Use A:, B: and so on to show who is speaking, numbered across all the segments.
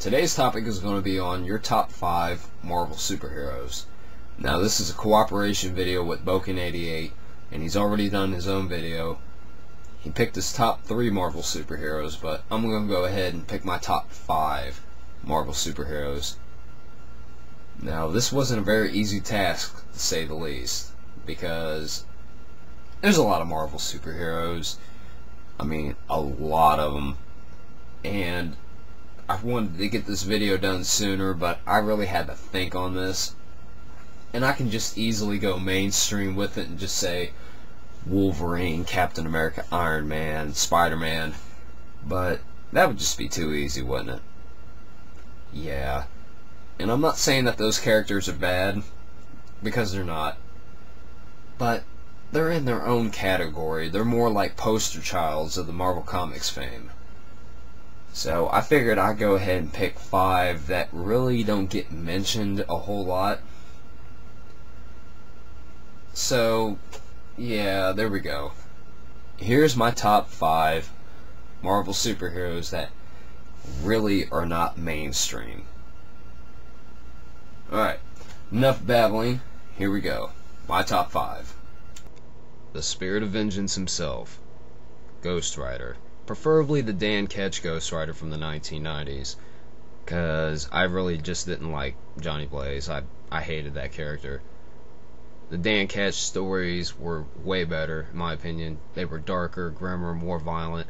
A: Today's topic is going to be on your top 5 Marvel superheroes. Now this is a cooperation video with Boken88, and he's already done his own video. He picked his top 3 Marvel superheroes, but I'm going to go ahead and pick my top 5 Marvel superheroes. Now this wasn't a very easy task, to say the least, because there's a lot of Marvel superheroes. I mean, a lot of them. And I wanted to get this video done sooner, but I really had to think on this. And I can just easily go mainstream with it and just say Wolverine, Captain America, Iron Man, Spider-Man. But that would just be too easy, wouldn't it? Yeah. And I'm not saying that those characters are bad, because they're not. But they're in their own category. They're more like poster childs of the Marvel Comics fame. So I figured I'd go ahead and pick 5 that really don't get mentioned a whole lot. So yeah, there we go. Here's my top 5 Marvel superheroes that really are not mainstream. Alright, enough babbling. Here we go. My top 5. The Spirit of Vengeance himself, Ghost Rider. Preferably the Dan Ketch Ghost Rider from the 1990s, because I really just didn't like Johnny Blaze. I hated that character. The Dan Ketch stories were way better, in my opinion. They were darker, grimmer, more violent,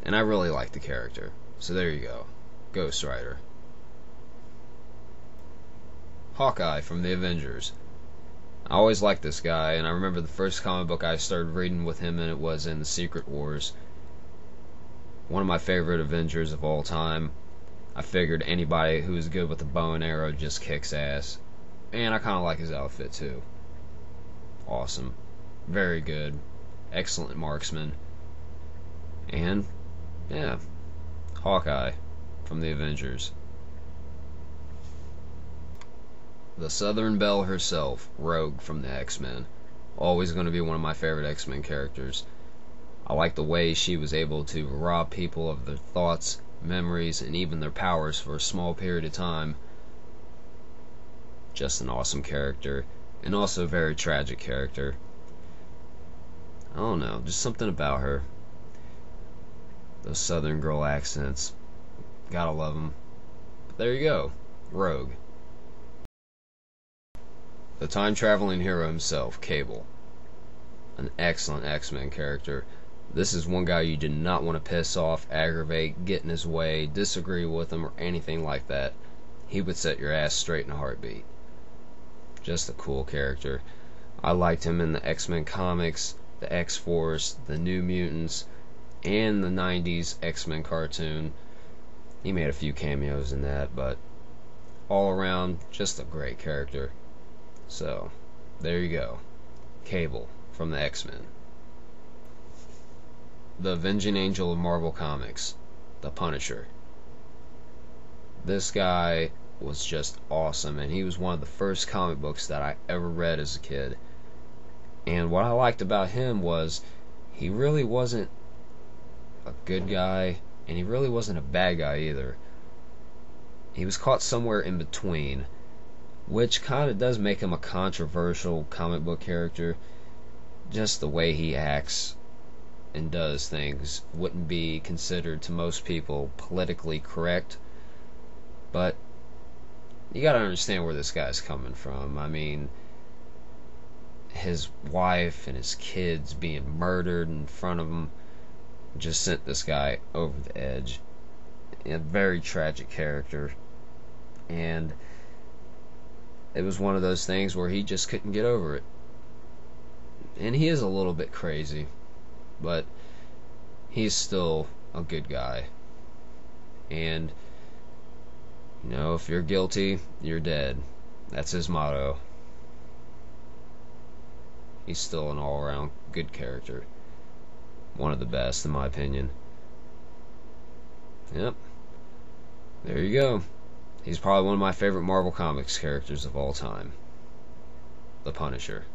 A: and I really liked the character. So there you go. Ghost Rider. Hawkeye from the Avengers. I always liked this guy, and I remember the first comic book I started reading with him, and it was in the Secret Wars. One of my favorite Avengers of all time. I figured anybody who's good with a bow and arrow just kicks ass. And I kind of like his outfit too. Awesome. Very good. Excellent marksman. And, yeah, Hawkeye from the Avengers. The Southern Belle herself, Rogue from the X-Men. Always going to be one of my favorite X-Men characters. I like the way she was able to rob people of their thoughts, memories, and even their powers for a small period of time. Just an awesome character, and also a very tragic character. I don't know, just something about her. Those Southern girl accents. Gotta love them. But there you go, Rogue. The time-traveling hero himself, Cable. An excellent X-Men character. This is one guy you do not want to piss off, aggravate, get in his way, disagree with him, or anything like that. He would set your ass straight in a heartbeat. Just a cool character. I liked him in the X-Men comics, the X-Force, the New Mutants, and the 90s X-Men cartoon. He made a few cameos in that, but all around, just a great character. So, there you go. Cable from the X-Men. The Avenging Angel of Marvel Comics, the Punisher. This guy was just awesome, and he was one of the first comic books that I ever read as a kid. And what I liked about him was he really wasn't a good guy, and he really wasn't a bad guy either. He was caught somewhere in between, which kind of does make him a controversial comic book character. Just the way he acts and does things wouldn't be considered to most people politically correct, but you gotta understand where this guy's coming from. I mean, his wife and his kids being murdered in front of him just sent this guy over the edge. A very tragic character, and it was one of those things where he just couldn't get over it. And he is a little bit crazy, but he's still a good guy. And, you know, if you're guilty, you're dead. That's his motto. He's still an all-around good character. One of the best, in my opinion. Yep. There you go. He's probably one of my favorite Marvel Comics characters of all time. The Punisher.